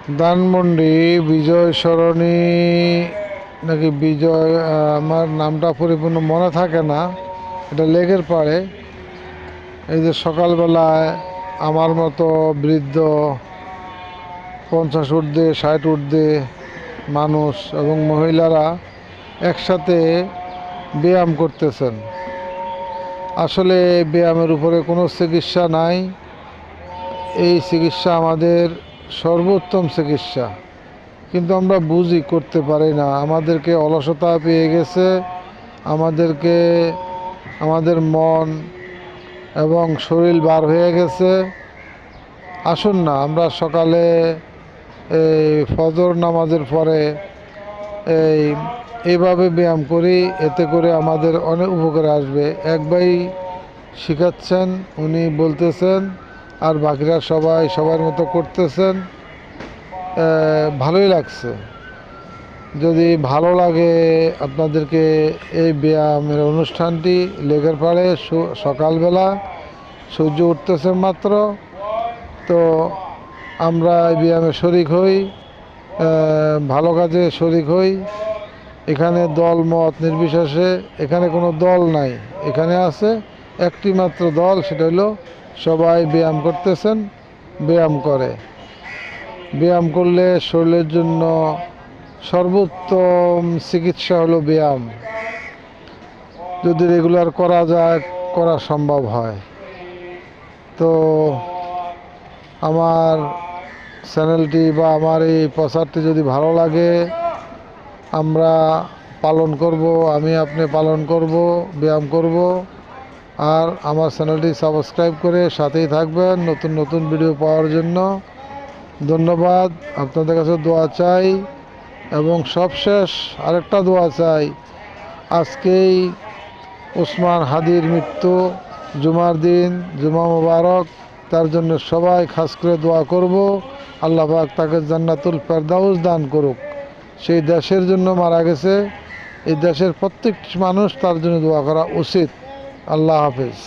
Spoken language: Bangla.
ধানমন্ডি বিজয় সরণি নাকি বিজয়, আমার নামটা পরিপূর্ণ মনে থাকে না। এটা লেকের পাড়ে। এই যে সকালবেলায় আমার মতো বৃদ্ধ 50 ঊর্ধ্বে 60 ঊর্ধ্বে মানুষ এবং মহিলারা একসাথে ব্যায়াম করতেছেন। আসলে ব্যায়ামের উপরে কোনো চিকিৎসা নাই। এই চিকিৎসা আমাদের সর্বোত্তম চিকিৎসা, কিন্তু আমরা বুঝি, করতে পারি না। আমাদেরকে অলসতা পেয়ে গেছে, আমাদের মন এবং শরীর বার হয়ে গেছে। আসুন না, আমরা সকালে এই ফজর নামাজের পরে এইভাবে ব্যায়াম করি, এতে করে আমাদের অনেক উপকার আসবে। এক ভাই শিখাচ্ছেন, উনি বলতেছেন, আর বাকিরা সবাই সবার মতো করতেছেন। ভালোই লাগছে। যদি ভালো লাগে আপনাদেরকে এই ব্যায়ামের অনুষ্ঠানটি, লেকের পাড়ে সকালবেলা সূর্য উঠতেছে মাত্র, তো আমরা এই ব্যায়ামে শরিক হই, ভালো কাজে শরিক হই। এখানে দল মত নির্বিশেষে, এখানে কোনো দল নাই। এখানে আছে একটি মাত্র দল, সেটা হলো সবাই ব্যায়াম করতেছেন, ব্যায়াম করে। ব্যায়াম করলে শরীরের জন্য সর্বোত্তম চিকিৎসা হলো ব্যায়াম। যদি রেগুলার করা যায়, করা সম্ভব হয়। তো আমার চ্যানেলটি বা আমার এই প্রচারটি যদি ভালো লাগে, আমরা পালন করব, আপনি পালন করব, ব্যায়াম করব। আর আমার চ্যানেলটি সাবস্ক্রাইব করে সাথেই থাকবেন নতুন নতুন ভিডিও পাওয়ার জন্য। ধন্যবাদ। আপনাদের কাছে দোয়া চাই, এবং সবশেষ আরেকটা দোয়া চাই। আজকেই ওসমান হাদির মৃত্যু, জুমার দিন, জুমা মুবারক। তার জন্য সবাই খাস করে দোয়া করব, আল্লাহ পাক তাকে জান্নাতুল ফেরদাউস দান করুক। সেই দেশের জন্য মারা গেছে, এই দেশের প্রত্যেকটি মানুষ তার জন্য দোয়া করা উচিত। আল্লাহ হাফেজ।